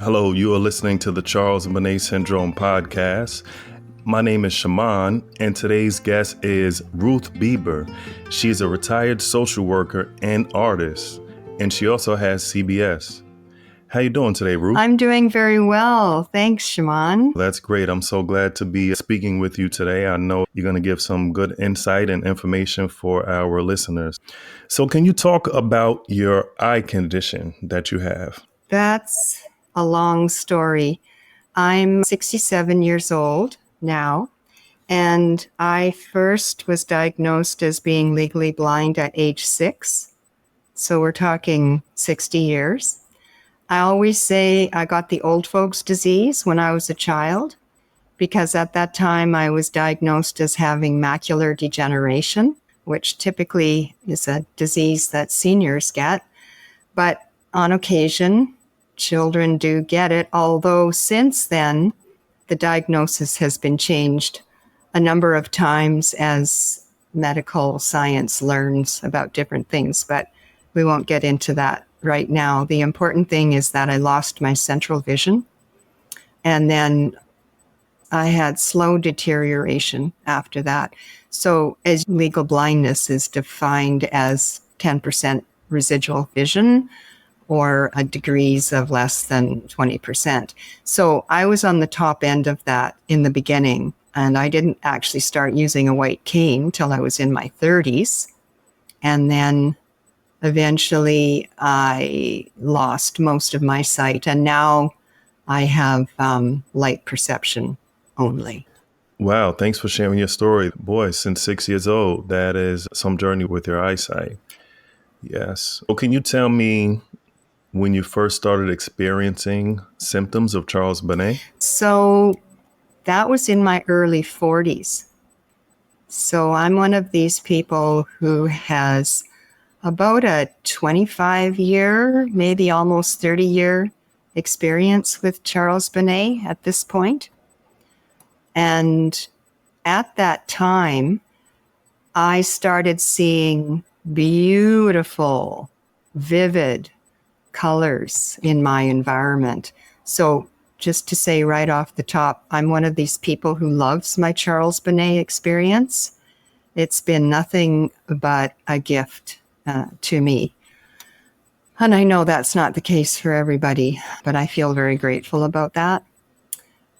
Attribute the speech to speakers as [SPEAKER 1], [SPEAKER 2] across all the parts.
[SPEAKER 1] Hello, you are listening to the Charles Bonnet Syndrome podcast. My name is Shaimond, and today's guest is Ruth Bieber. She is a retired social worker and artist, and she also has CBS. How you doing today, Ruth?
[SPEAKER 2] I'm doing very well. Thanks, Shaimond.
[SPEAKER 1] That's great. I'm so glad to be speaking with you today. I know you're going to give some good insight and information for our listeners. So can you talk about your eye condition that you have?
[SPEAKER 2] That's a long story. I'm 67 years old now, and I first was diagnosed as being legally blind at age 6. So we're talking 60 years. I always say I got the old folks disease when I was a child, because at that time I was diagnosed as having macular degeneration, which typically is a disease that seniors get. But on occasion, children do get it, although since then, the diagnosis has been changed a number of times as medical science learns about different things, but we won't get into that right now. The important thing is that I lost my central vision, and then I had slow deterioration after that. So as legal blindness is defined as 10% residual vision, or a degrees of less than 20%. So I was on the top end of that in the beginning, and I didn't actually start using a white cane till I was in my 30s. And then eventually I lost most of my sight, and now I have light perception only.
[SPEAKER 1] Wow, thanks for sharing your story. Boy, since 6 years old, that is some journey with your eyesight. Yes. Well, can you tell me when you first started experiencing symptoms of Charles Bonnet?
[SPEAKER 2] So that was in my early 40s. So I'm one of these people who has about a 25-year, maybe almost 30-year experience with Charles Bonnet at this point. And at that time, I started seeing beautiful, vivid colors in my environment. So just to say right off the top, I'm one of these people who loves my Charles Bonnet experience. It's been nothing but a gift to me. And I know that's not the case for everybody, but I feel very grateful about that.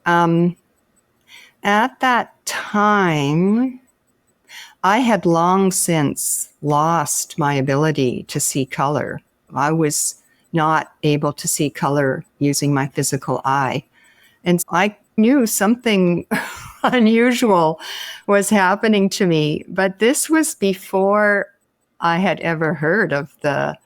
[SPEAKER 2] At that time, I had long since lost my ability to see color. I was not able to see color using my physical eye. And I knew something unusual was happening to me, but this was before I had ever heard of the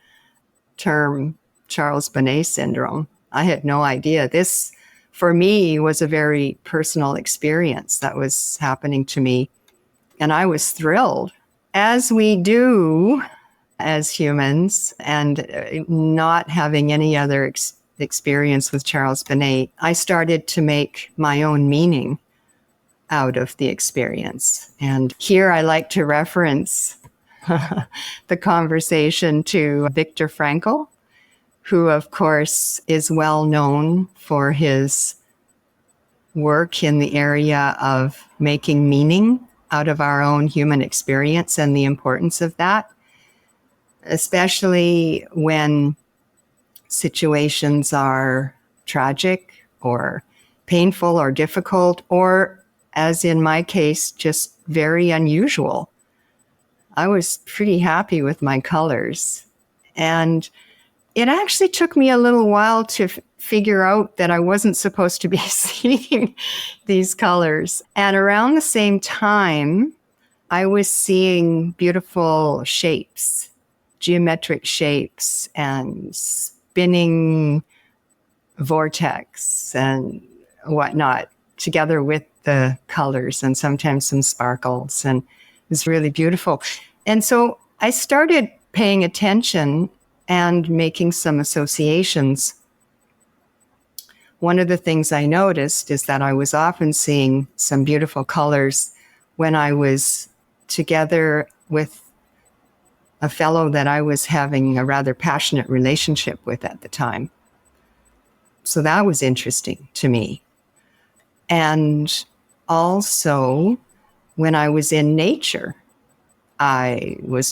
[SPEAKER 2] term Charles Bonnet Syndrome. I had no idea. This, for me, was a very personal experience that was happening to me, and I was thrilled, as we do as humans, and not having any other experience with Charles Bonnet. I started to make my own meaning out of the experience. And here I like to reference the conversation to Viktor Frankl, who, of course, is well known for his work in the area of making meaning out of our own human experience and the importance of that, especially when situations are tragic or painful or difficult, or, as in my case, just very unusual. I was pretty happy with my colors. And it actually took me a little while to figure out that I wasn't supposed to be seeing these colors. And around the same time, I was seeing beautiful shapes, geometric shapes, and spinning vortex and whatnot, together with the colors and sometimes some sparkles. And it was really beautiful. And so I started paying attention and making some associations. One of the things I noticed is that I was often seeing some beautiful colors when I was together with a fellow that I was having a rather passionate relationship with at the time. So that was interesting to me. And also, when I was in nature, I was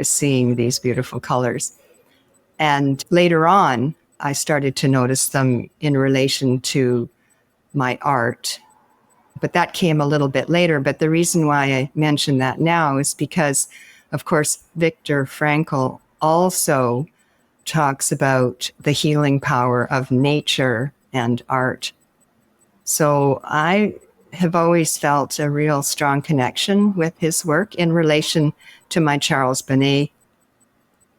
[SPEAKER 2] seeing these beautiful colors. And later on, I started to notice them in relation to my art. But that came a little bit later. But the reason why I mention that now is because, of course, Viktor Frankl also talks about the healing power of nature and art. So I have always felt a real strong connection with his work in relation to my Charles Bonnet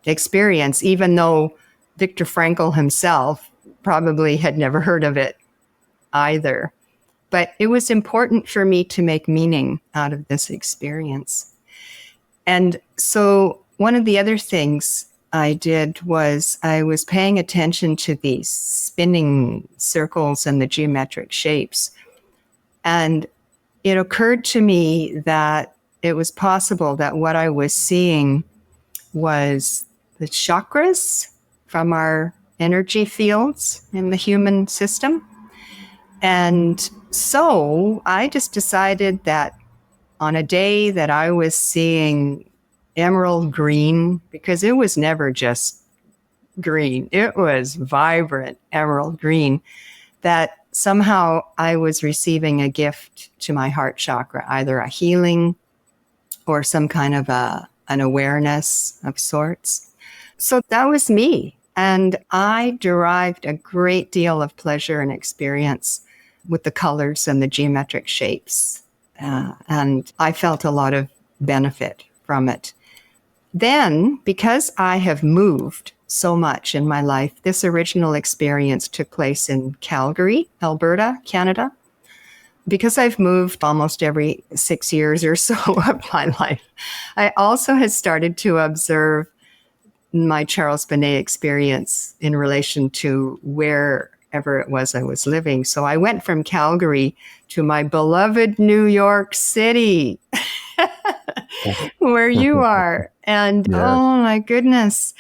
[SPEAKER 2] experience, even though Viktor Frankl himself probably had never heard of it either. But it was important for me to make meaning out of this experience. And so one of the other things I did was I was paying attention to these spinning circles and the geometric shapes. And it occurred to me that it was possible that what I was seeing was the chakras from our energy fields in the human system. And so I just decided that on a day that I was seeing emerald green, because it was never just green, it was vibrant emerald green, that somehow I was receiving a gift to my heart chakra, either a healing or some kind of an awareness of sorts. So that was me. And I derived a great deal of pleasure and experience with the colors and the geometric shapes. And I felt a lot of benefit from it. Then, because I have moved so much in my life, this original experience took place in Calgary, Alberta, Canada. Because I've moved almost every 6 years or so of my life, I also had started to observe my Charles Bonnet experience in relation to wherever it was I was living. So I went from Calgary to my beloved New York City, where you are. And oh my goodness,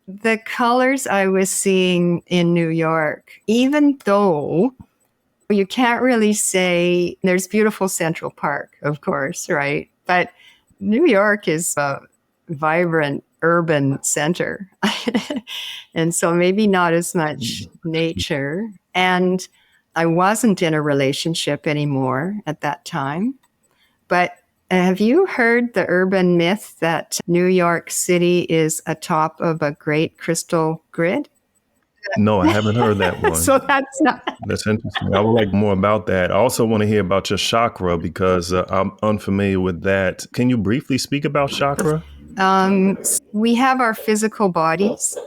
[SPEAKER 2] the colors I was seeing in New York, even though you can't really say there's beautiful Central Park, of course, right? But New York is a vibrant urban center. And so maybe not as much nature. And I wasn't in a relationship anymore at that time. But have you heard the urban myth that New York City is atop of a great crystal grid?
[SPEAKER 1] No, I haven't heard that one.
[SPEAKER 2] So that's not.
[SPEAKER 1] That's interesting. I would like more about that. I also want to hear about your chakra because I'm unfamiliar with that. Can you briefly speak about chakra?
[SPEAKER 2] We have our physical bodies,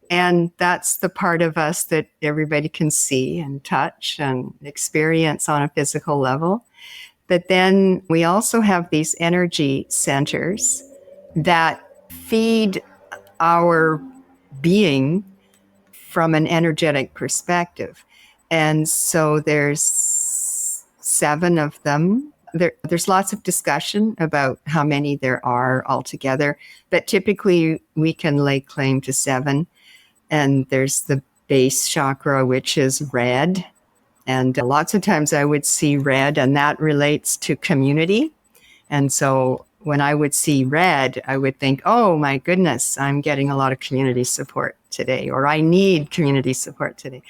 [SPEAKER 2] and that's the part of us that everybody can see and touch and experience on a physical level. But then we also have these energy centers that feed our being from an energetic perspective. And so there's 7 of them. There's lots of discussion about how many there are altogether, but typically we can lay claim to 7. And there's the base chakra, which is red. And lots of times I would see red, and that relates to community. And so when I would see red, I would think, oh my goodness, I'm getting a lot of community support today, or I need community support today.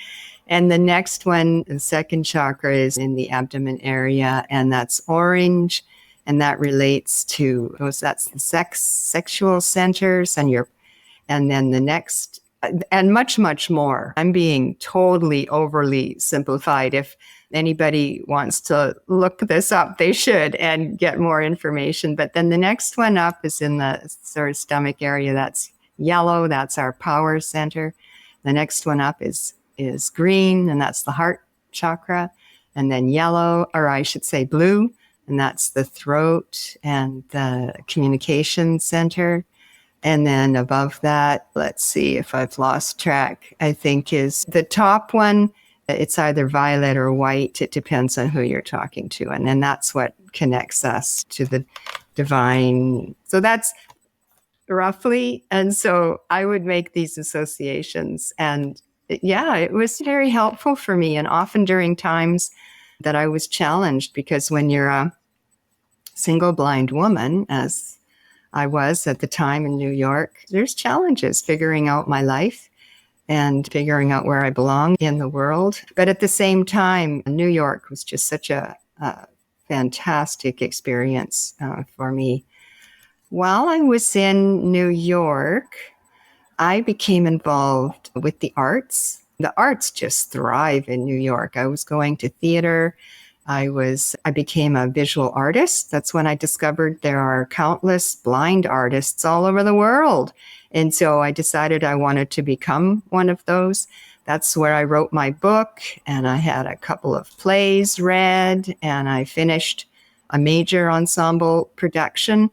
[SPEAKER 2] And the next one, the second chakra, is in the abdomen area, and that's orange. And that relates to that's the sexual centers, and then the next, and much, much more. I'm being totally overly simplified. If anybody wants to look this up, they should and get more information. But then the next one up is in the sort of stomach area. That's yellow. That's our power center. The next one up is green, and that's the heart chakra. And then yellow, or I should say blue, and that's the throat and the communication center. And then above that, let's see if I've lost track, I think is the top one. It's either violet or white. It depends on who you're talking to. And then that's what connects us to the divine. So that's roughly. And so I would make these associations. And Yeah, it was very helpful for me, and often during times that I was challenged, because when you're a single blind woman, as I was at the time in New York, there's challenges figuring out my life and figuring out where I belong in the world. But at the same time, New York was just such a fantastic experience for me. While I was in New York, I became involved with the arts. The arts just thrive in New York. I was going to theater. I became a visual artist. That's when I discovered there are countless blind artists all over the world. And so I decided I wanted to become one of those. That's where I wrote my book, and I had a couple of plays read, and I finished a major ensemble production,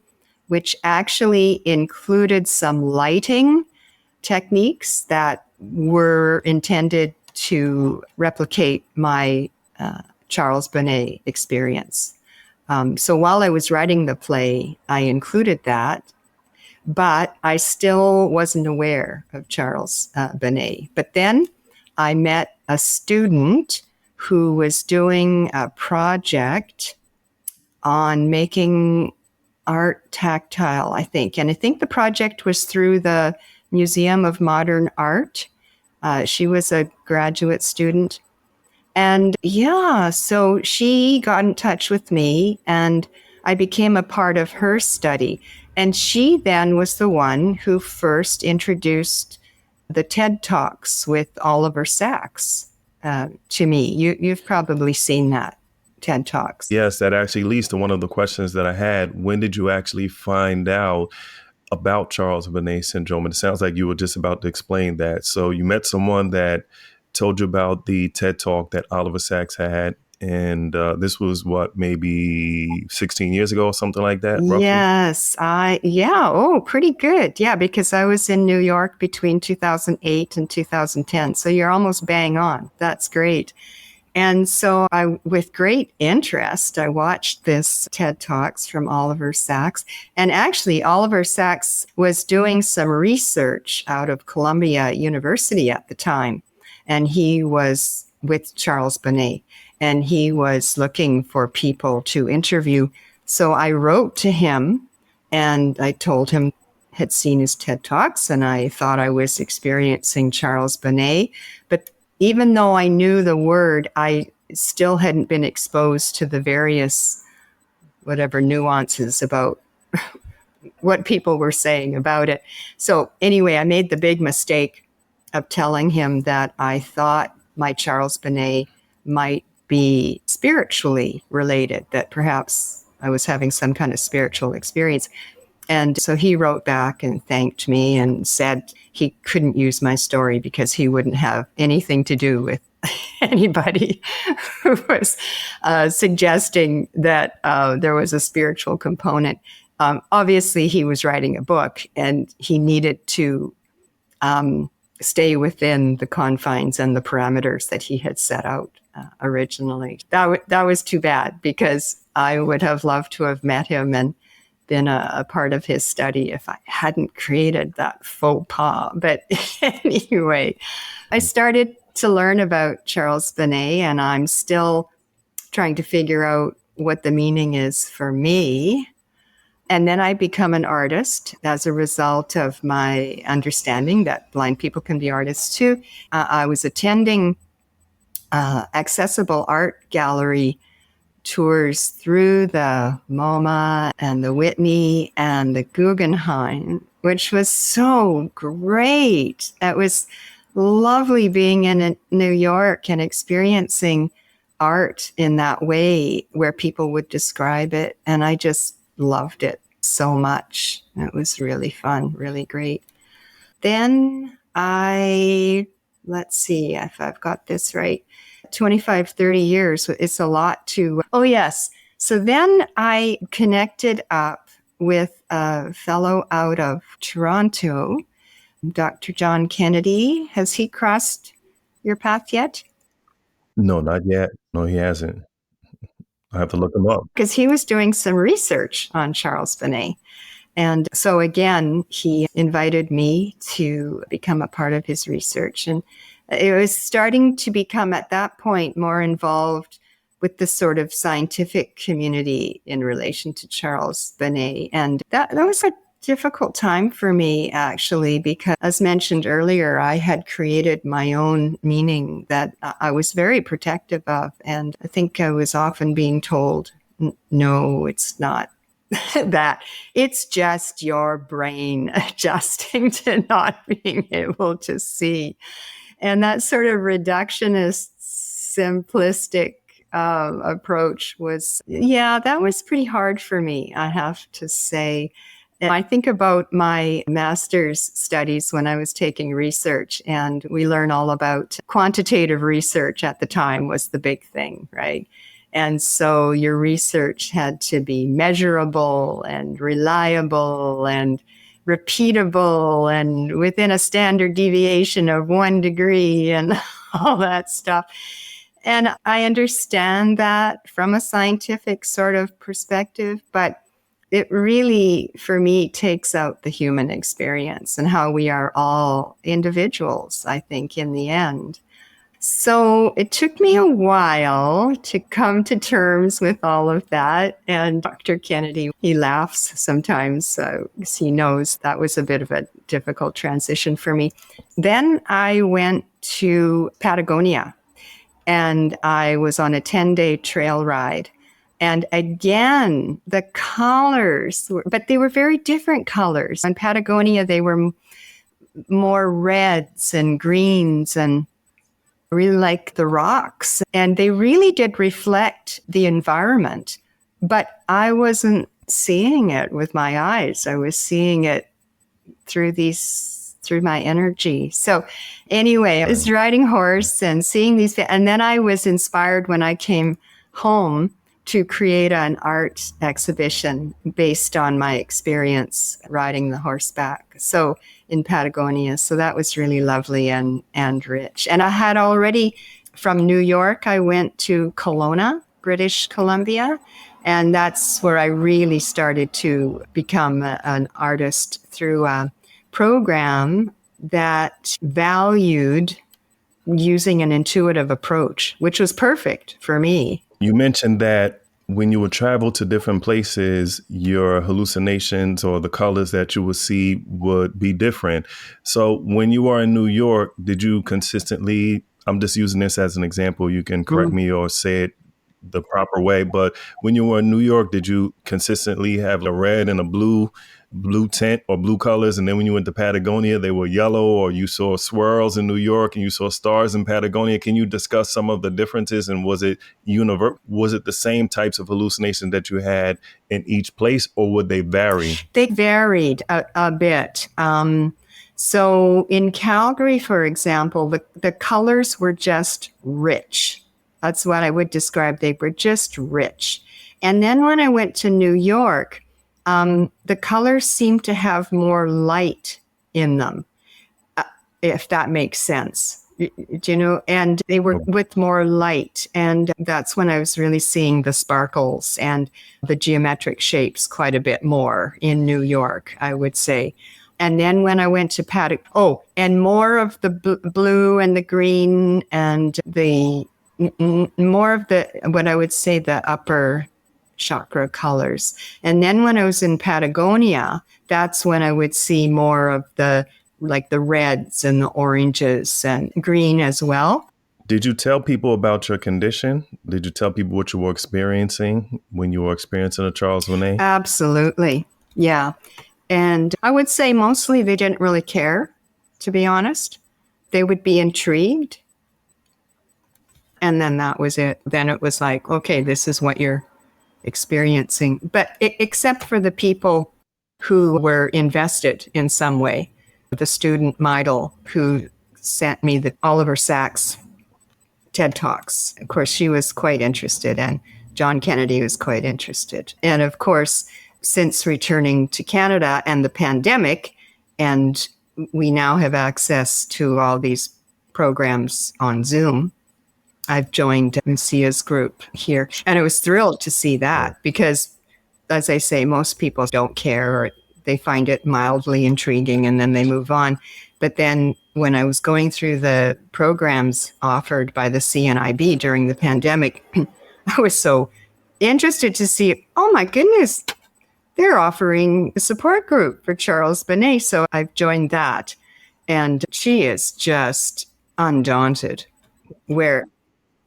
[SPEAKER 2] which actually included some lighting techniques that were intended to replicate my Charles Bonnet experience. So while I was writing the play, I included that, but I still wasn't aware of Charles Bonnet. But then I met a student who was doing a project on making art tactile, I think. And I think the project was through the Museum of Modern Art. She was a graduate student. And yeah, so she got in touch with me, and I became a part of her study. And she then was the one who first introduced the TED Talks with Oliver Sacks to me. You've probably seen that, TED Talks.
[SPEAKER 1] Yes, that actually leads to one of the questions that I had. When did you actually find out about Charles Bonnet Syndrome? And it sounds like you were just about to explain that. So you met someone that told you about the TED Talk that Oliver Sacks had. And this was what, maybe 16 years ago or something like that, roughly?
[SPEAKER 2] Yes, pretty good. Yeah, because I was in New York between 2008 and 2010. So you're almost bang on. That's great. And so with great interest, I watched this TED Talks from Oliver Sacks. And actually, Oliver Sacks was doing some research out of Columbia University at the time. And he was with Charles Bonnet, and he was looking for people to interview. So I wrote to him, and I told him had seen his TED Talks, and I thought I was experiencing Charles Bonnet. But even though I knew the word, I still hadn't been exposed to the various whatever nuances about what people were saying about it. So anyway, I made the big mistake of telling him that I thought my Charles Bonnet might be spiritually related, that perhaps I was having some kind of spiritual experience. And so he wrote back and thanked me and said he couldn't use my story because he wouldn't have anything to do with anybody who was suggesting that there was a spiritual component. Obviously, he was writing a book, and he needed to stay within the confines and the parameters that he had set out originally. That was too bad, because I would have loved to have met him and been a part of his study if I hadn't created that faux pas. But anyway, I started to learn about Charles Bonnet, and I'm still trying to figure out what the meaning is for me. And then I become an artist as a result of my understanding that blind people can be artists too. I was attending accessible art gallery tours through the MoMA and the Whitney and the Guggenheim, which was so great. It was lovely being in New York and experiencing art in that way where people would describe it. And I just loved it so much. It was really fun, really great. Then let's see if I've got this right, 25, 30 years. It's a lot to, oh yes. So then I connected up with a fellow out of Toronto, Dr. John Kennedy. Has he crossed your path yet?
[SPEAKER 1] No, not yet. No, he hasn't. I have to look him up.
[SPEAKER 2] Because he was doing some research on Charles Bonnet. And so again, he invited me to become a part of his research. And it was starting to become at that point more involved with the sort of scientific community in relation to Charles Bonnet. And that was a difficult time for me, actually, because as mentioned earlier, I had created my own meaning that I was very protective of. And I think I was often being told, no, it's not that. It's just your brain adjusting to not being able to see. And that sort of reductionist, simplistic approach was, that was pretty hard for me, I have to say. And I think about my master's studies when I was taking research, and we learn all about quantitative research at the time was the big thing, right? And so your research had to be measurable and reliable and repeatable and within a standard deviation of 1 degree and all that stuff. And I understand that from a scientific sort of perspective, but it really, for me, takes out the human experience and how we are all individuals, I think, in the end. So it took me a while to come to terms with all of that. And Dr. Kennedy, he laughs sometimes because he knows that was a bit of a difficult transition for me. Then I went to Patagonia and I was on a 10-day trail ride. And again, the colors, but they were very different colors. In Patagonia, they were more reds and greens and really like the rocks. And they really did reflect the environment. But I wasn't seeing it with my eyes. I was seeing it through my energy. So anyway, I was riding horse and seeing these. And then I was inspired when I came home to create an art exhibition based on my experience riding the horseback. So in Patagonia. So that was really lovely and rich. And I had already, from New York, I went to Kelowna, British Columbia. And that's where I really started to become an artist through a program that valued using an intuitive approach, which was perfect for me.
[SPEAKER 1] You mentioned that when you would travel to different places, your hallucinations or the colors that you would see would be different. So when you are in New York, did you consistently, I'm just using this as an example, you can correct me or say it the proper way, but when you were in New York, did you consistently have a red and a blue tint or blue colors? And then when you went to Patagonia, they were yellow, or you saw swirls in New York and you saw stars in Patagonia. Can you discuss some of the differences? And was it the same types of hallucinations that you had in each place, or would they vary?
[SPEAKER 2] They varied a bit. So in Calgary, for example, the colors were just rich. That's what I would describe. They were just rich. And then when I went to New York, the colors seemed to have more light in them, if that makes sense. You know, and they were with more light. And that's when I was really seeing the sparkles and the geometric shapes quite a bit more in New York, I would say. And then when I went to and more of the blue and the green and the more of what I would say the upper chakra colors. And then when I was in Patagonia, that's when I would see more of the reds and the oranges and green as well.
[SPEAKER 1] Did you tell people about your condition? Did you tell people what you were experiencing when you were experiencing a Charles Bonnet?
[SPEAKER 2] Absolutely. Yeah. And I would say mostly they didn't really care, to be honest. They would be intrigued. And then that was it. Then it was like, okay, this is what you're experiencing. But except for the people who were invested in some way. The student Meidel who sent me the Oliver Sacks TED Talks. Of course, she was quite interested, and John Kennedy was quite interested. And of course, since returning to Canada and the pandemic, and we now have access to all these programs on Zoom, I've joined Lucia's group here. And I was thrilled to see that because, as I say, most people don't care or they find it mildly intriguing and then they move on. But then when I was going through the programs offered by the CNIB during the pandemic, I was so interested to see, oh my goodness, they're offering a support group for Charles Bonnet. So I've joined that. And she is just undaunted where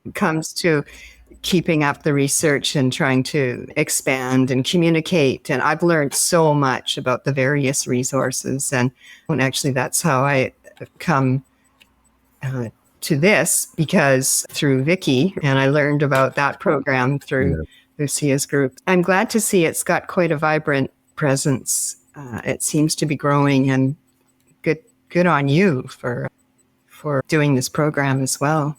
[SPEAKER 2] it comes to keeping up the research and trying to expand and communicate. And I've learned so much about the various resources. And actually, that's how I come to this, because through Vicky, and I learned about that program through Lucia's group. I'm glad to see it's got quite a vibrant presence. It seems to be growing, and good on you for doing this program as well.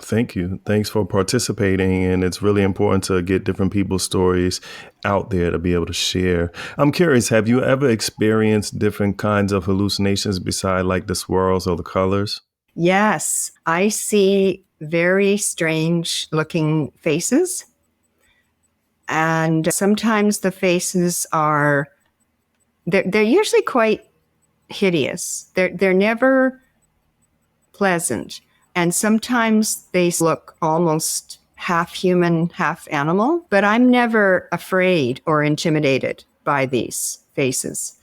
[SPEAKER 1] Thank you. Thanks for participating. And it's really important to get different people's stories out there to be able to share. I'm curious, have you ever experienced different kinds of hallucinations beside like the swirls or the colors?
[SPEAKER 2] Yes, I see very strange looking faces. And sometimes the faces they're usually quite hideous. They're never pleasant. And sometimes they look almost half human, half animal, but I'm never afraid or intimidated by these faces.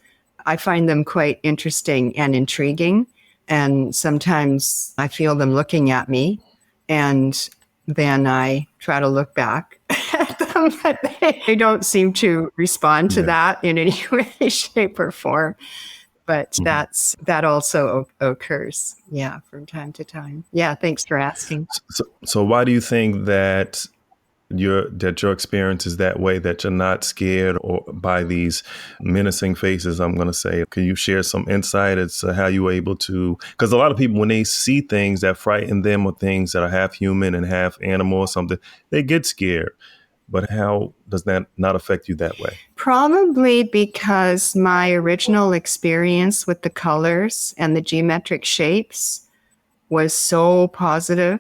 [SPEAKER 2] I find them quite interesting and intriguing. And sometimes I feel them looking at me, and then I try to look back at them, but they don't seem to respond to that in any way, shape, or form. But that also occurs, from time to time. Yeah, thanks for asking.
[SPEAKER 1] So why do you think that your experience is that way, that you're not scared or by these menacing faces, I'm going to say? Can you share some insight as to how you were able to, because a lot of people, when they see things that frighten them or things that are half human and half animal or something, they get scared. But how does that not affect you that way?
[SPEAKER 2] Probably because my original experience with the colors and the geometric shapes was so positive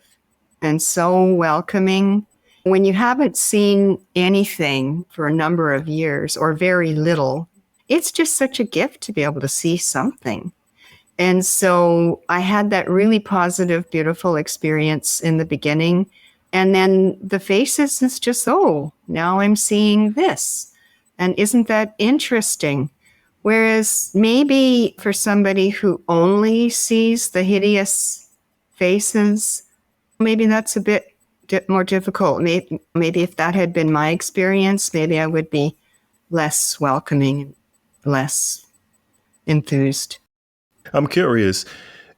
[SPEAKER 2] and so welcoming. When you haven't seen anything for a number of years or very little, it's just such a gift to be able to see something. And so I had that really positive, beautiful experience in the beginning. And then the faces is just, oh, now I'm seeing this. And isn't that interesting? Whereas maybe for somebody who only sees the hideous faces, maybe that's a bit more difficult. Maybe if that had been my experience, maybe I would be less welcoming, less enthused.
[SPEAKER 1] I'm curious.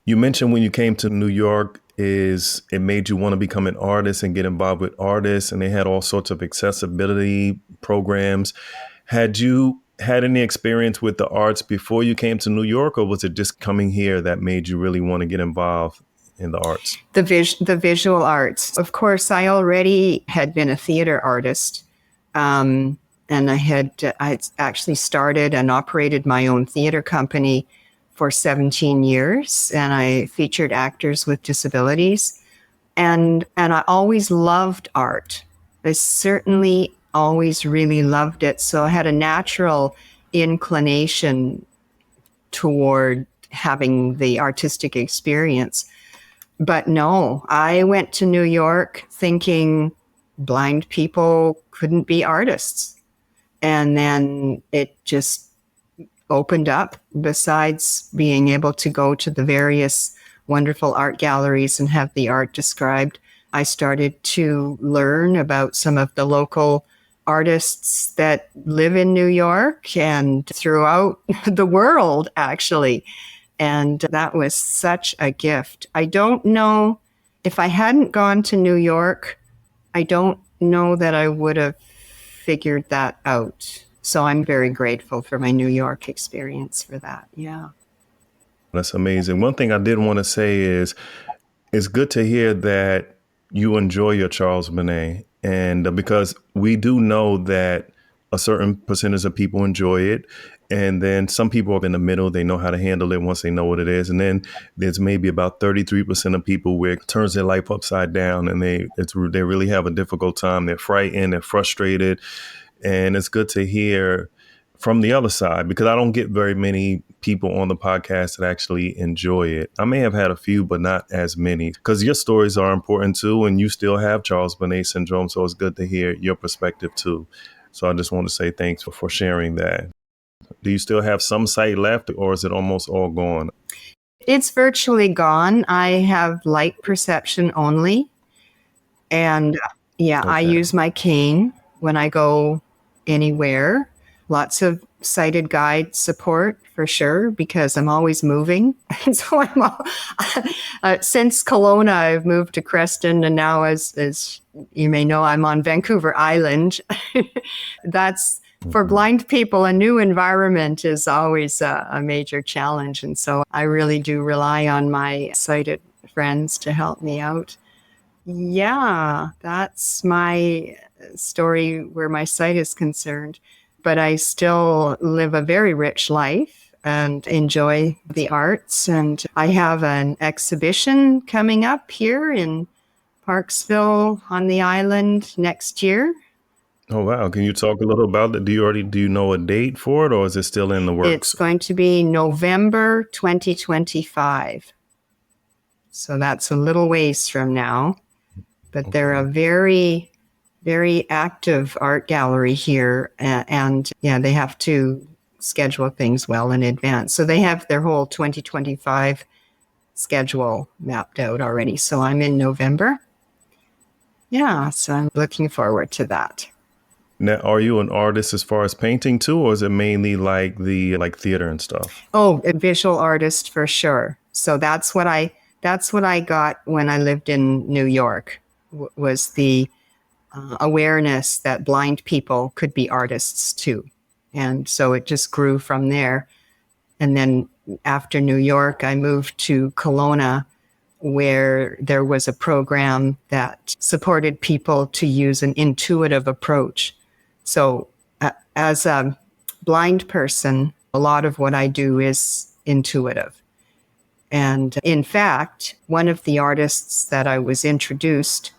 [SPEAKER 1] You mentioned when you came to New York, it made you want to become an artist and get involved with artists, and they had all sorts of accessibility programs. Had you had any experience with the arts before you came to New York, or was it just coming here that made you really want to get involved in the arts?
[SPEAKER 2] The visual arts. Of course, I already had been a theater artist, and I actually started and operated my own theater company for 17 years, and I featured actors with disabilities. And I always loved art. I certainly always really loved it. So I had a natural inclination toward having the artistic experience. But no, I went to New York thinking blind people couldn't be artists. And then it just opened up. Besides being able to go to the various wonderful art galleries and have the art described, I started to learn about some of the local artists that live in New York and throughout the world, actually. And that was such a gift. I don't know if I hadn't gone to New York, I don't know that I would have figured that out. So I'm very grateful for my New York experience for that. Yeah.
[SPEAKER 1] That's amazing. One thing I did want to say is it's good to hear that you enjoy your Charles Bonnet. And because we do know that a certain percentage of people enjoy it. And then some people are in the middle. They know how to handle it once they know what it is. And then there's maybe about 33% of people where it turns their life upside down and they really have a difficult time. They're frightened, they're frustrated. And it's good to hear from the other side, because I don't get very many people on the podcast that actually enjoy it. I may have had a few, but not as many, because your stories are important too, and you still have Charles Bonnet Syndrome. So it's good to hear your perspective too. So I just want to say thanks for sharing that. Do you still have some sight left, or is it almost all gone?
[SPEAKER 2] It's virtually gone. I have light perception only. And yeah, I
[SPEAKER 1] Okay.
[SPEAKER 2] use my cane when I go anywhere. Lots of sighted guide support for sure, because I'm always moving. So since Kelowna, I've moved to Creston, and now, as you may know, I'm on Vancouver Island. That's for blind people, a new environment is always a major challenge. And so I really do rely on my sighted friends to help me out. Yeah, that's my story where my sight is concerned. But I still live a very rich life and enjoy the arts. And I have an exhibition coming up here in Parksville on the island next year.
[SPEAKER 1] Oh, wow. Can you talk a little about that? Do you know a date for it, or is it still in the
[SPEAKER 2] It's
[SPEAKER 1] works?
[SPEAKER 2] going to be November 2025. So that's a little ways from now. But they're a
[SPEAKER 1] Okay.
[SPEAKER 2] very, very active art gallery here. And yeah, they have to schedule things well in advance. So they have their whole 2025 schedule mapped out already. So I'm in November. Yeah, so I'm looking forward to that.
[SPEAKER 1] Now, are you an artist as far as painting too, or is it mainly like theater and stuff?
[SPEAKER 2] Oh, a visual artist for sure. So that's what I got when I lived in New York, was the awareness that blind people could be artists too. And so it just grew from there. And then after New York, I moved to Kelowna, where there was a program that supported people to use an intuitive approach. So as a blind person, a lot of what I do is intuitive. And in fact, one of the artists that I was introduced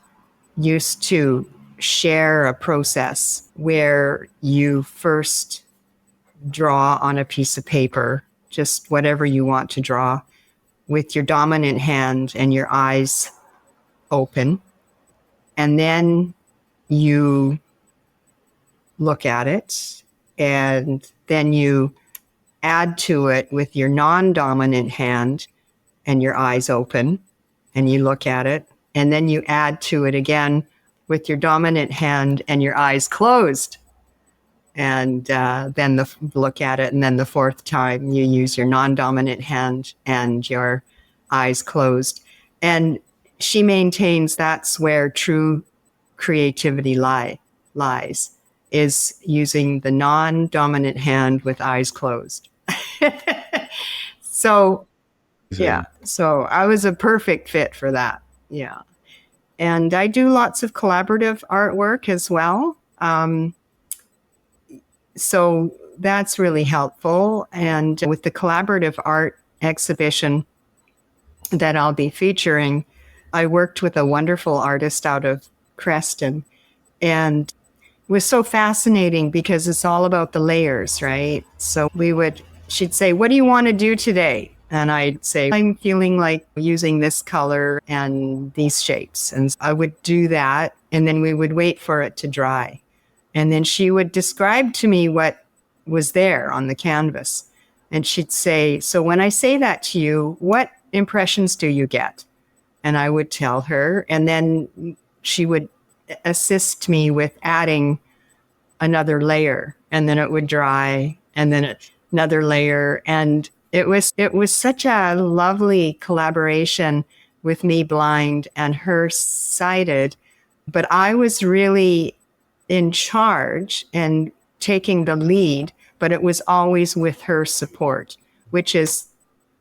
[SPEAKER 2] used to share a process where you first draw on a piece of paper, just whatever you want to draw, with your dominant hand and your eyes open. And then you look at it, and then you add to it with your non-dominant hand and your eyes open, and you look at it, and then you add to it again with your dominant hand and your eyes closed. And then look at it, and then the fourth time you use your non-dominant hand and your eyes closed. And she maintains that's where true creativity lies, is using the non-dominant hand with eyes closed. So yeah, so I was a perfect fit for that. Yeah. And I do lots of collaborative artwork as well. So that's really helpful. And with the collaborative art exhibition that I'll be featuring, I worked with a wonderful artist out of Creston. And it was so fascinating because it's all about the layers, right? So she'd say, "What do you want to do today?" And I'd say, "I'm feeling like using this color and these shapes." And I would do that. And then we would wait for it to dry. And then she would describe to me what was there on the canvas. And she'd say, "So when I say that to you, what impressions do you get?" And I would tell her. And then she would assist me with adding another layer. And then it would dry. And then another layer. And it was such a lovely collaboration with me blind and her sighted. But I was really in charge and taking the lead, but it was always with her support, which is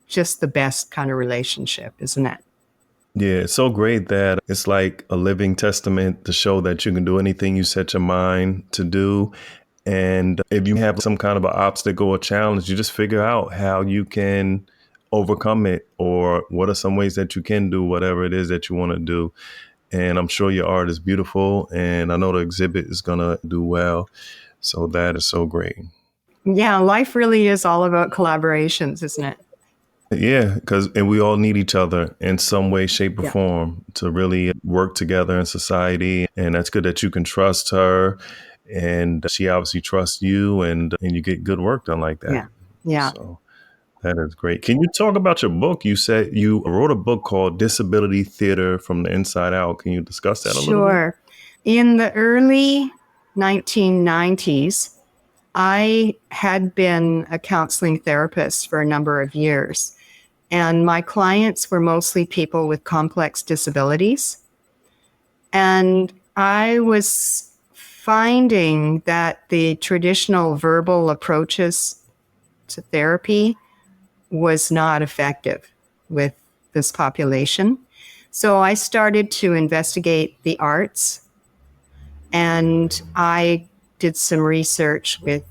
[SPEAKER 2] just the best kind of relationship, isn't it?
[SPEAKER 1] Yeah, it's so great that it's like a living testament to show that you can do anything you set your mind to do. And if you have some kind of an obstacle or challenge, you just figure out how you can overcome it, or what are some ways that you can do whatever it is that you want to do. And I'm sure your art is beautiful, and I know the exhibit is going to do well. So that is so great.
[SPEAKER 2] Yeah, life really is all about collaborations, isn't it?
[SPEAKER 1] Yeah, and we all need each other in some way, shape, or
[SPEAKER 2] Yeah,
[SPEAKER 1] form to really work together in society. And that's good that you can trust her, and she obviously trusts you, and you get good work done like that.
[SPEAKER 2] yeah, yeah.
[SPEAKER 1] So that is great. Can you talk about your book? You said you wrote a book called Disability Theater from the Inside Out. Can you discuss that a little bit?
[SPEAKER 2] Sure. In the early 1990s, I had been a counseling therapist for a number of years, and my clients were mostly people with complex disabilities. And I was finding that the traditional verbal approaches to therapy was not effective with this population. So I started to investigate the arts, and I did some research with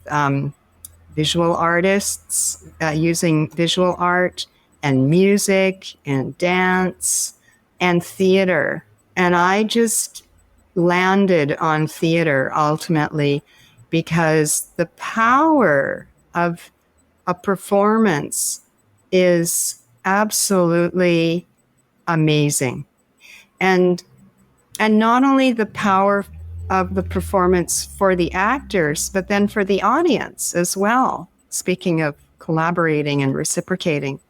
[SPEAKER 2] visual artists using visual art and music and dance and theater. And I just landed on theater ultimately because the power of a performance is absolutely amazing. And not only the power of the performance for the actors, but then for the audience as well. Speaking of collaborating and reciprocating.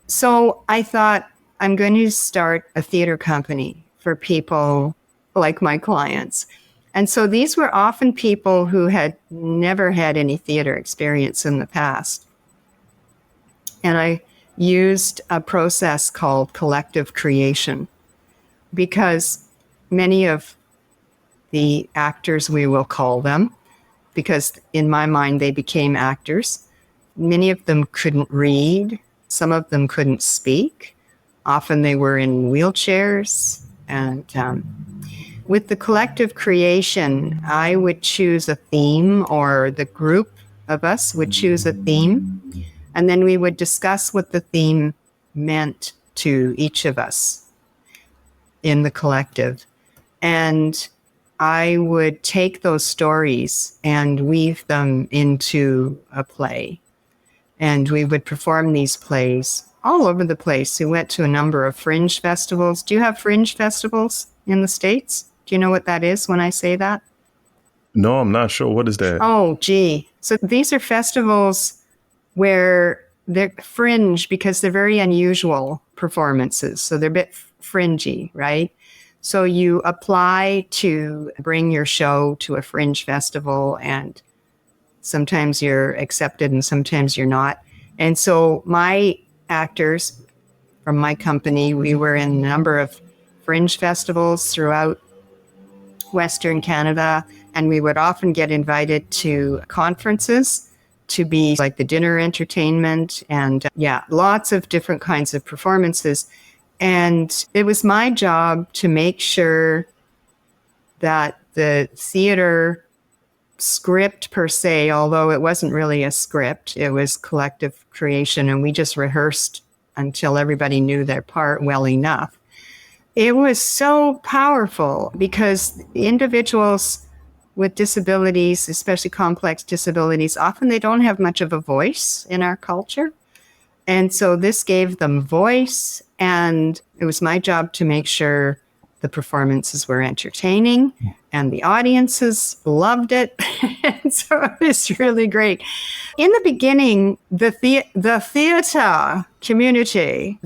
[SPEAKER 2] So I thought, I'm going to start a theater company for people like my clients. And so these were often people who had never had any theater experience in the past. And I used a process called collective creation because many of the actors, we will call them, because in my mind they became actors. Many of them couldn't read. Some of them couldn't speak. Often they were in wheelchairs. And with the collective creation, I would choose a theme, or the group of us would choose a theme. And then we would discuss what the theme meant to each of us in the collective. And I would take those stories and weave them into a play. And we would perform these plays all over the place. We went to a number of fringe festivals. Do you have fringe festivals in the States? Do you know what that is when I say that?
[SPEAKER 1] No, I'm not sure. What is that?
[SPEAKER 2] Oh, gee. So these are festivals where they're fringe because they're very unusual performances. So they're a bit fringy, right? So you apply to bring your show to a fringe festival, and sometimes you're accepted and sometimes you're not. And so my actors from my company, we were in a number of fringe festivals throughout Western Canada, and we would often get invited to conferences to be like the dinner entertainment, and lots of different kinds of performances. And it was my job to make sure that the theater script per se, although it wasn't really a script, it was collective creation, and we just rehearsed until everybody knew their part well enough. It was so powerful because individuals with disabilities, especially complex disabilities, often they don't have much of a voice in our culture. And so this gave them voice, and it was my job to make sure the performances were entertaining and the audiences loved it. And so it was really great. In the beginning, the theater community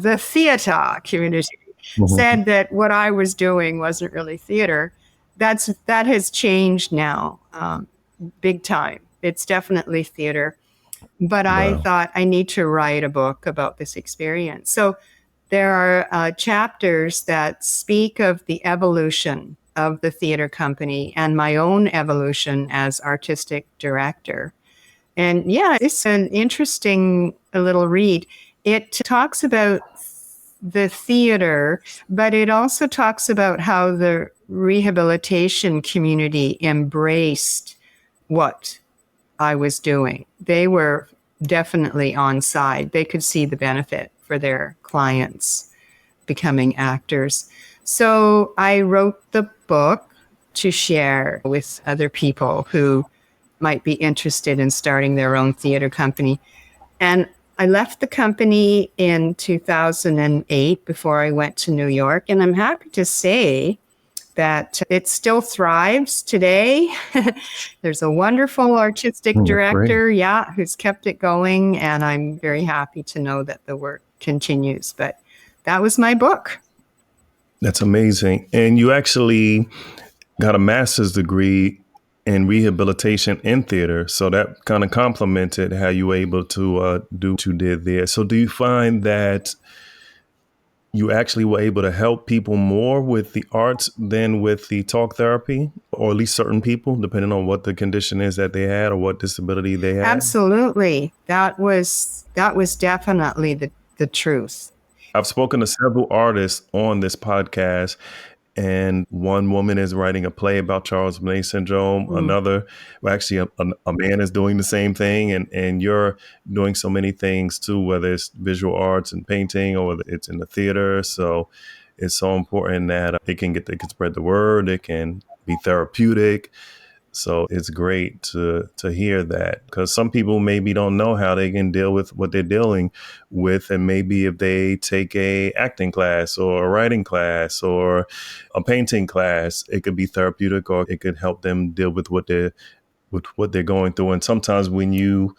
[SPEAKER 2] said that what I was doing wasn't really theater. That has changed now, big time. It's definitely theater. But I
[SPEAKER 1] Wow.
[SPEAKER 2] thought I need to write a book about this experience. So there are chapters that speak of the evolution of the theater company and my own evolution as artistic director. And it's an interesting little read. It talks about the theater, but it also talks about how the rehabilitation community embraced what I was doing. They were definitely on side. They could see the benefit for their clients becoming actors. So I wrote the book to share with other people who might be interested in starting their own theater company. And I left the company in 2008 before I went to New York. And I'm happy to say that it still thrives today. There's a wonderful artistic director, who's kept it going. And I'm very happy to know that the work continues. But that was my book.
[SPEAKER 1] That's amazing. And you actually got a master's degree in rehabilitation in theater. So that kind of complemented how you were able to do what you did there. So do you find that you actually were able to help people more with the arts than with the talk therapy, or at least certain people, depending on what the condition is that they had or what disability they had?
[SPEAKER 2] Absolutely. That was definitely the truth.
[SPEAKER 1] I've spoken to several artists on this podcast, and one woman is writing a play about Charles Bonnet Syndrome. Another, well, actually, a man is doing the same thing, and you're doing so many things too, whether it's visual arts and painting or whether it's in the theater. So it's so important that they can spread the word. It can be therapeutic. So it's great to hear that, because some people maybe don't know how they can deal with what they're dealing with. And maybe if they take a acting class or a writing class or a painting class, it could be therapeutic, or it could help them deal with what they're going through. And sometimes when you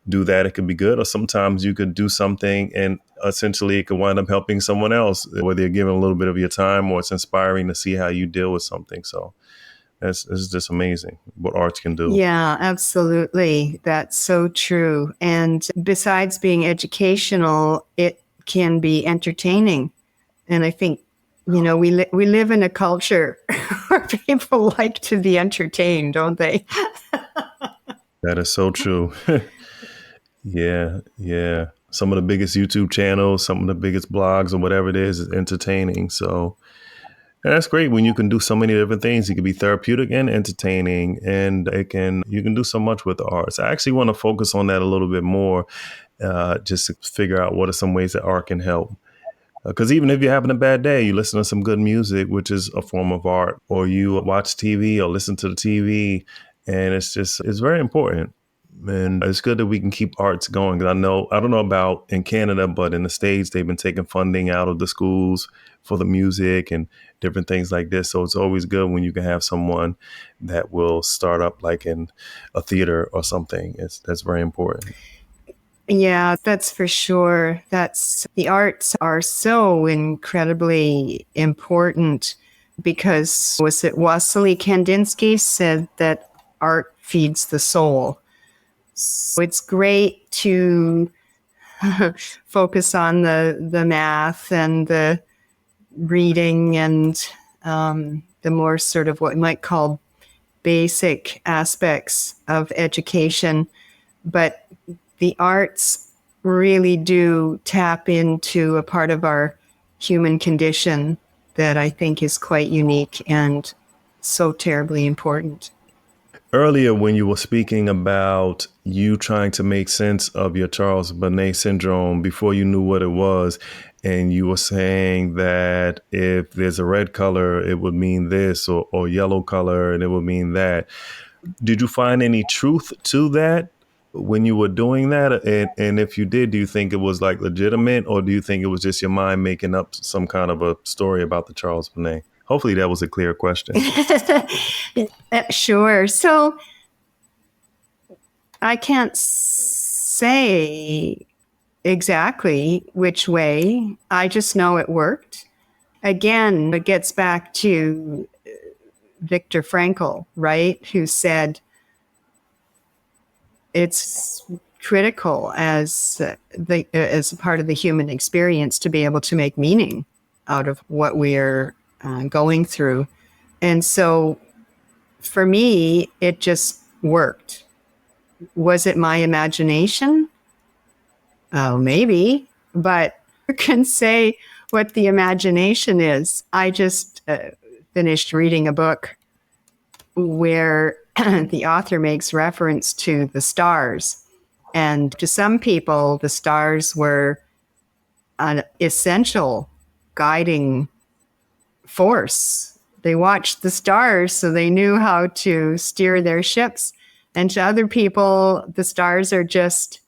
[SPEAKER 1] do that, it could be good, or sometimes you could do something and essentially it could wind up helping someone else, whether you're giving a little bit of your time or it's inspiring to see how you deal with something. So it's just amazing what arts can do.
[SPEAKER 2] Yeah, absolutely. That's so true. And besides being educational, it can be entertaining. And I think, we live in a culture where people like to be entertained, don't they?
[SPEAKER 1] That is so true. Yeah. Some of the biggest YouTube channels, some of the biggest blogs or whatever it is entertaining. So and that's great when you can do so many different things. It can be therapeutic and entertaining, and you can do so much with the arts. I actually want to focus on that a little bit more, just to figure out what are some ways that art can help. Because even if you're having a bad day, you listen to some good music, which is a form of art, or you watch TV or listen to the TV, and it's very important. And it's good that we can keep arts going. I don't know about in Canada, but in the States, they've been taking funding out of the schools for the music and different things like this. So it's always good when you can have someone that will start up like in a theater or something. That's very important.
[SPEAKER 2] Yeah, that's for sure. The arts are so incredibly important, because was it Wassily Kandinsky said that art feeds the soul. So it's great to focus on the math and the reading and the more sort of what you might call basic aspects of education. But the arts really do tap into a part of our human condition that I think is quite unique and so terribly important.
[SPEAKER 1] Earlier, when you were speaking about you trying to make sense of your Charles Bonnet syndrome before you knew what it was, and you were saying that if there's a red color, it would mean this, or yellow color, and it would mean that. Did you find any truth to that when you were doing that? And if you did, do you think it was like legitimate, or do you think it was just your mind making up some kind of a story about the Charles Bonnet? Hopefully that was a clear question.
[SPEAKER 2] Sure. So I can't say exactly which way. I just know it worked. Again, it gets back to Viktor Frankl, right? Who said it's critical as a part of the human experience to be able to make meaning out of what we're going through. And so for me, it just worked. Was it my imagination? Oh, maybe, but who can say what the imagination is? I just finished reading a book where the author makes reference to the stars. And to some people, the stars were an essential guiding force. They watched the stars so they knew how to steer their ships. And to other people, the stars are just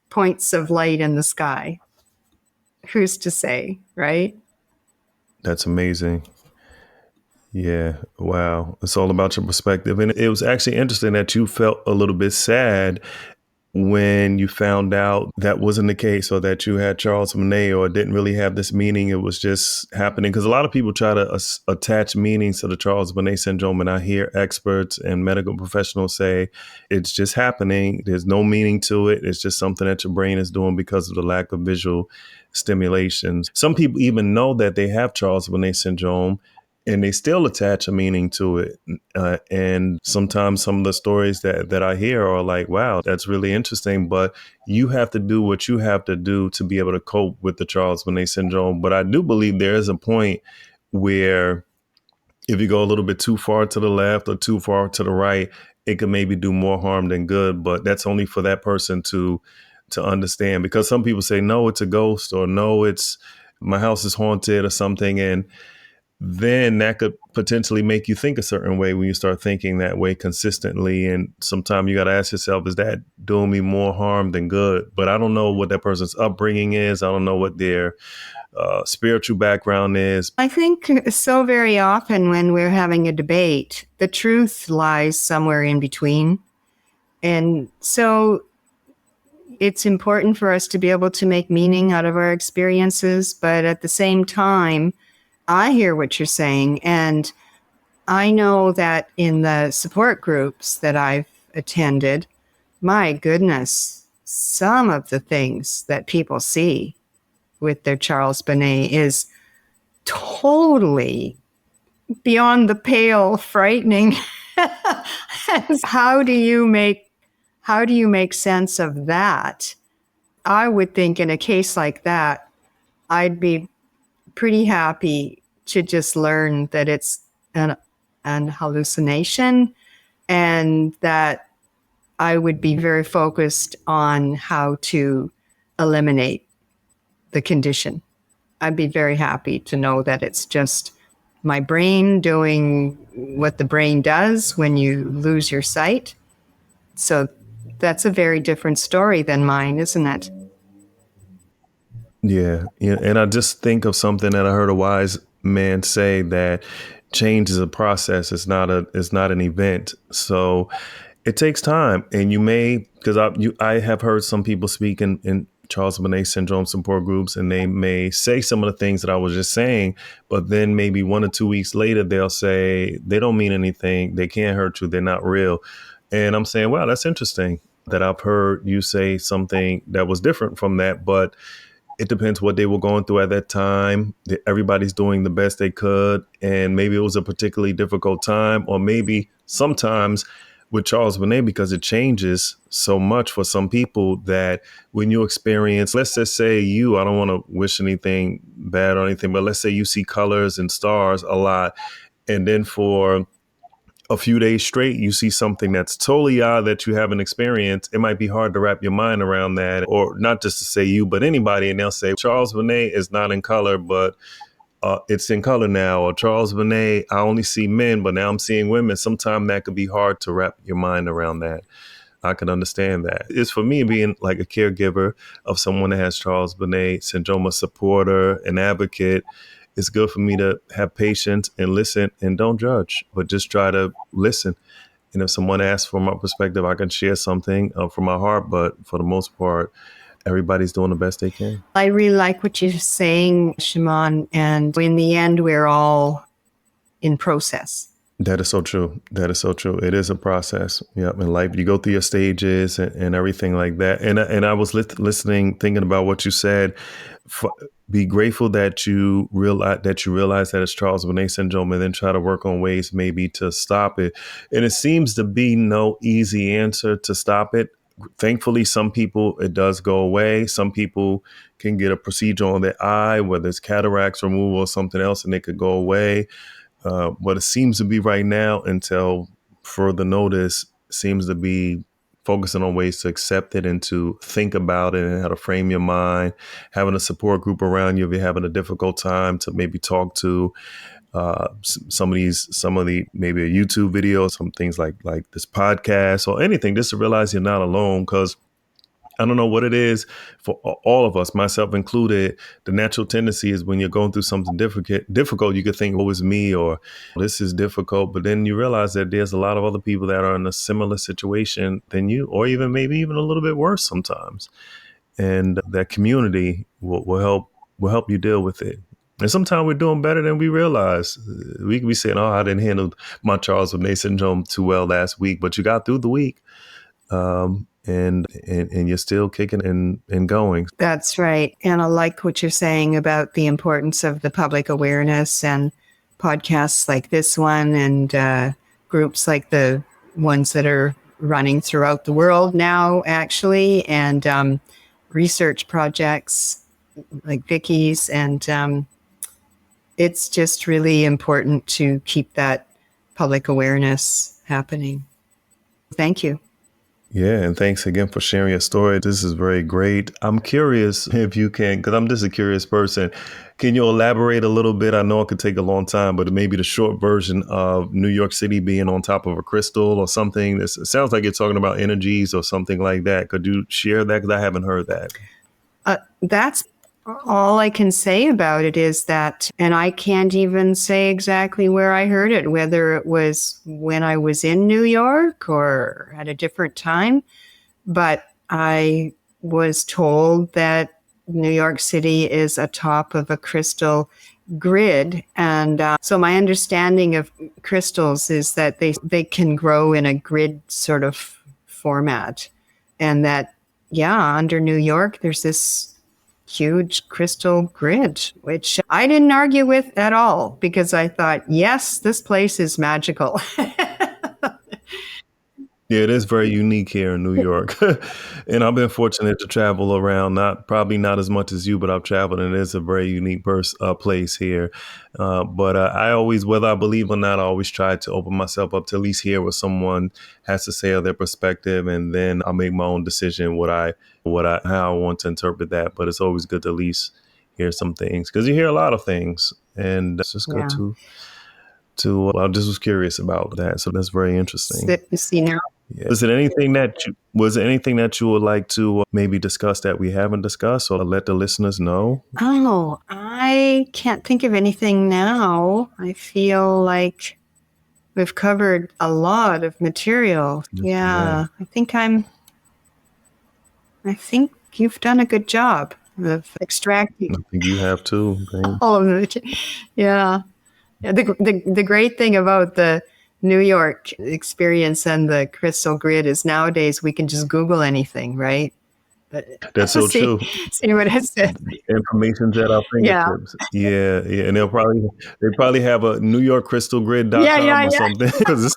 [SPEAKER 2] points of light in the sky. Who's to say, right?
[SPEAKER 1] That's amazing. Yeah. Wow. It's all about your perspective. And it was actually interesting that you felt a little bit sad when you found out that wasn't the case, or that you had Charles Bonnet, or it didn't really have this meaning. It was just happening. Because a lot of people try to attach meanings to the Charles Bonnet syndrome. And I hear experts and medical professionals say it's just happening. There's no meaning to it. It's just something that your brain is doing because of the lack of visual stimulations. Some people even know that they have Charles Bonnet syndrome, and they still attach a meaning to it. And sometimes some of the stories that I hear are like, wow, that's really interesting. But you have to do what you have to do to be able to cope with the Charles Bonnet syndrome. But I do believe there is a point where if you go a little bit too far to the left or too far to the right, it could maybe do more harm than good. But that's only for that person to understand, because some people say, no, it's a ghost, or no, it's my house is haunted or something. And then that could potentially make you think a certain way when you start thinking that way consistently. And sometimes you got to ask yourself, is that doing me more harm than good? But I don't know what that person's upbringing is. I don't know what their spiritual background is.
[SPEAKER 2] I think so very often when we're having a debate, the truth lies somewhere in between. And so it's important for us to be able to make meaning out of our experiences. But at the same time, I hear what you're saying. And I know that in the support groups that I've attended, my goodness, some of the things that people see with their Charles Bonnet is totally beyond the pale frightening. How do you make sense of that? I would think in a case like that, I'd be pretty happy to just learn that it's an hallucination, and that I would be very focused on how to eliminate the condition. I'd be very happy to know that it's just my brain doing what the brain does when you lose your sight. So that's a very different story than mine, isn't it?
[SPEAKER 1] Yeah. And I just think of something that I heard a wise man say, that change is a process. It's not an event. So it takes time. And you may, because I have heard some people speak in Charles Bonnet syndrome support groups, and they may say some of the things that I was just saying, but then maybe 1 or 2 weeks later, they'll say they don't mean anything. They can't hurt you. They're not real. And I'm saying, wow, that's interesting that I've heard you say something that was different from that. But it depends what they were going through at that time. Everybody's doing the best they could. And maybe it was a particularly difficult time, or maybe sometimes with Charles Bonnet, because it changes so much for some people, that when you experience, let's just say I don't want to wish anything bad or anything, but let's say you see colors and stars a lot. And then for a few days straight, you see something that's totally odd that you haven't experienced. It might be hard to wrap your mind around that, or not just to say you, but anybody. And they'll say, Charles Bonnet is not in color, but it's in color now. Or Charles Bonnet, I only see men, but now I'm seeing women. Sometimes that could be hard to wrap your mind around that. I can understand that. It's for me being like a caregiver of someone that has Charles Bonnet syndrome, a supporter, an advocate. It's good for me to have patience and listen and don't judge, but just try to listen. And if someone asks for my perspective, I can share something from my heart. But for the most part, everybody's doing the best they can.
[SPEAKER 2] I really like what you're saying, Shaimond. And in the end, we're all in process.
[SPEAKER 1] That is so true. That is so true. It is a process. Yeah, in life, you go through your stages and everything like that. And I was listening, thinking about what you said. Be grateful that you realize that it's Charles Bonnet syndrome, and then try to work on ways maybe to stop it. And it seems to be no easy answer to stop it. Thankfully, some people, it does go away. Some people can get a procedure on their eye, whether it's cataracts removal or something else, and it could go away. What it seems to be right now, until further notice, seems to be focusing on ways to accept it and to think about it and how to frame your mind, having a support group around you if you're having a difficult time to maybe talk to. some of the maybe a YouTube video, some things like this podcast or anything, just to realize you're not alone. Because I don't know what it is for all of us, myself included. The natural tendency is when you're going through something difficult, you could think, "Oh, it's me," or "This is difficult." But then you realize that there's a lot of other people that are in a similar situation than you, or even maybe even a little bit worse sometimes. And that community will help you deal with it. And sometimes we're doing better than we realize. We could be saying, "Oh, I didn't handle my Charles Bonnet Syndrome too well last week," but you got through the week. And you're still kicking and going.
[SPEAKER 2] That's right. And I like what you're saying about the importance of the public awareness and podcasts like this one and groups like the ones that are running throughout the world now, actually, and research projects like Vicky's. And it's just really important to keep that public awareness happening. Thank you.
[SPEAKER 1] Yeah, and thanks again for sharing your story. This is very great. I'm curious if you can, because I'm just a curious person. Can you elaborate a little bit? I know it could take a long time, but maybe the short version of New York City being on top of a crystal or something. It sounds like you're talking about energies or something like that. Could you share that? Because I haven't heard that.
[SPEAKER 2] That's all I can say about it is that, and I can't even say exactly where I heard it, whether it was when I was in New York or at a different time, but I was told that New York City is atop of a crystal grid. And so my understanding of crystals is that they can grow in a grid sort of format. And that, under New York, there's this huge crystal grid, which I didn't argue with at all because I thought, yes, this place is magical.
[SPEAKER 1] Yeah, it is very unique here in New York. And I've been fortunate to travel around, probably not as much as you, but I've traveled, and it is a very unique place here. But I always, whether I believe or not, I always try to open myself up to at least hear what someone has to say of their perspective, and then I'll make my own decision how I want to interpret that. But it's always good to at least hear some things, because you hear a lot of things, and it's just good to I just was curious about that. So that's very interesting.
[SPEAKER 2] See now.
[SPEAKER 1] Yeah. Was it anything that you would like to maybe discuss that we haven't discussed, or let the listeners know?
[SPEAKER 2] Oh, I can't think of anything now. I feel like we've covered a lot of material. Yeah. I think you've done a good job of extracting.
[SPEAKER 1] I think you have too.
[SPEAKER 2] All of it. Yeah. The great thing about the New York experience and the crystal grid is nowadays we can just Google anything, right? But
[SPEAKER 1] that's so true.
[SPEAKER 2] See what it says.
[SPEAKER 1] Information's at our fingertips. Yeah. And they probably have a NewYorkCrystalGrid.com or something, because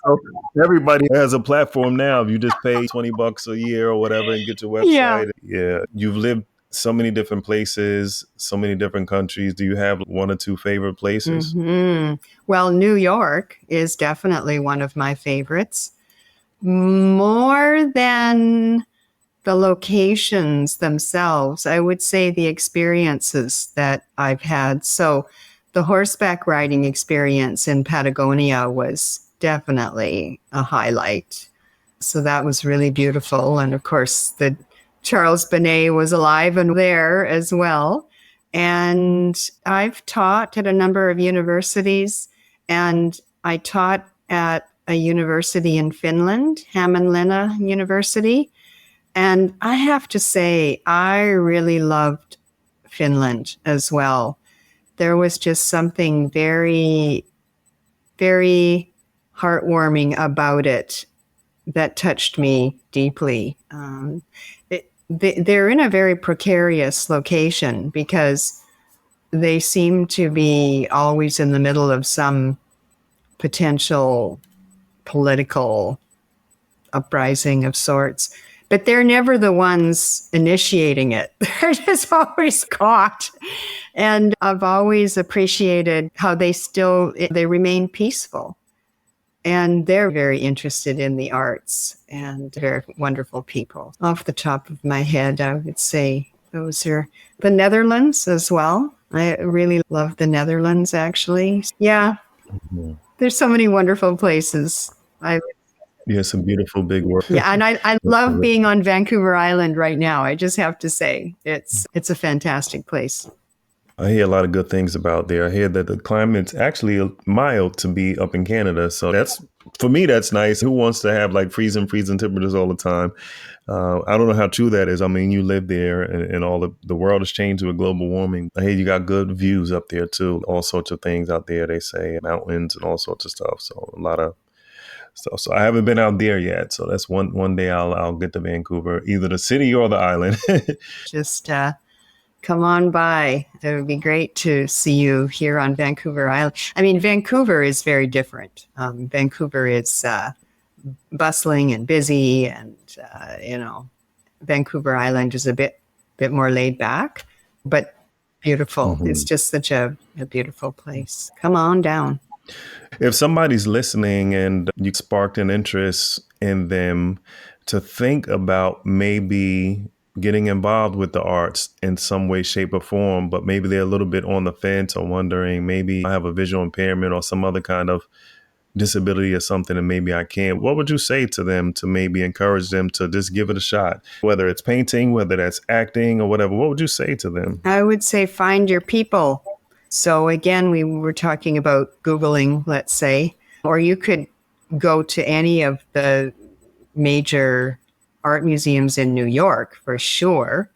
[SPEAKER 1] everybody has a platform now. You just pay $20 a year or whatever and get your website. Yeah. You've lived so many different places, so many different countries. Do you have one or two favorite places?
[SPEAKER 2] Mm-hmm. Well, New York is definitely one of my favorites. More than the locations themselves, I would say the experiences that I've had. So the horseback riding experience in Patagonia was definitely a highlight. So that was really beautiful. And of course, the Charles Bonnet was alive and there as well. And I've taught at a number of universities, and I taught at a university in Finland, Hämeenlinna University. And I have to say, I really loved Finland as well. There was just something very, very heartwarming about it that touched me deeply. They're in a very precarious location because they seem to be always in the middle of some potential political uprising of sorts. But they're never the ones initiating it. They're just always caught. And I've always appreciated how they remain peaceful. And they're very interested in the arts, and they're wonderful people. Off the top of my head, I would say those are the Netherlands as well. I really love the Netherlands, actually. Yeah,
[SPEAKER 1] Mhm.
[SPEAKER 2] there's so many wonderful places. I
[SPEAKER 1] Yeah, some beautiful big work.
[SPEAKER 2] Yeah, and I love being on Vancouver Island right now. I just have to say, it's a fantastic place.
[SPEAKER 1] I hear a lot of good things about there. I hear that the climate's actually mild to be up in Canada. So that's, for me, that's nice. Who wants to have like freezing temperatures all the time? I don't know how true that is. I mean, you live there and all the world has changed with global warming. I hear you got good views up there too. All sorts of things out there, they say, mountains and all sorts of stuff. So a lot of stuff. So I haven't been out there yet. So that's one day I'll get to Vancouver, either the city or the island.
[SPEAKER 2] Just come on by. It would be great to see you here on Vancouver Island. I mean, Vancouver is very different. Vancouver is bustling and busy, and Vancouver Island is a bit more laid back, but beautiful. It's
[SPEAKER 1] Mhm.
[SPEAKER 2] just such a beautiful place. Come on down.
[SPEAKER 1] If somebody's listening and you sparked an interest in them to think about maybe getting involved with the arts in some way, shape, or form, but maybe they're a little bit on the fence or wondering maybe I have a visual impairment or some other kind of disability or something and maybe I can't, what would you say to them to maybe encourage them to just give it a shot? Whether it's painting, whether that's acting or whatever, what would you say to them?
[SPEAKER 2] I would say find your people. So again, we were talking about Googling, let's say, or you could go to any of the major art museums in New York for sure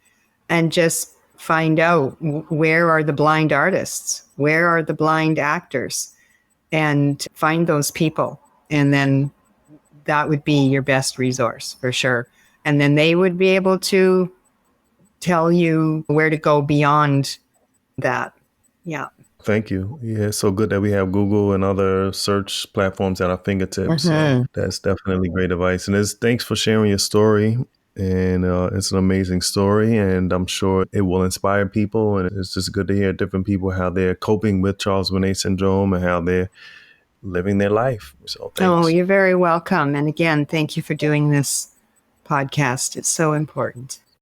[SPEAKER 2] and just find out where are the blind artists, where are the blind actors, and find those people. And then that would be your best resource for sure. And then they would be able to tell you where to go beyond that. Yeah.
[SPEAKER 1] Thank you. Yeah, it's so good that we have Google and other search platforms at our fingertips. So
[SPEAKER 2] Mhm.
[SPEAKER 1] that's definitely great advice. And thanks for sharing your story. And it's an amazing story. And I'm sure it will inspire people. And it's just good to hear different people how they're coping with Charles Bonnet Syndrome and how they're living their life. So
[SPEAKER 2] Oh,
[SPEAKER 1] thanks.
[SPEAKER 2] you're very welcome. And again, thank you for doing this podcast. It's so important.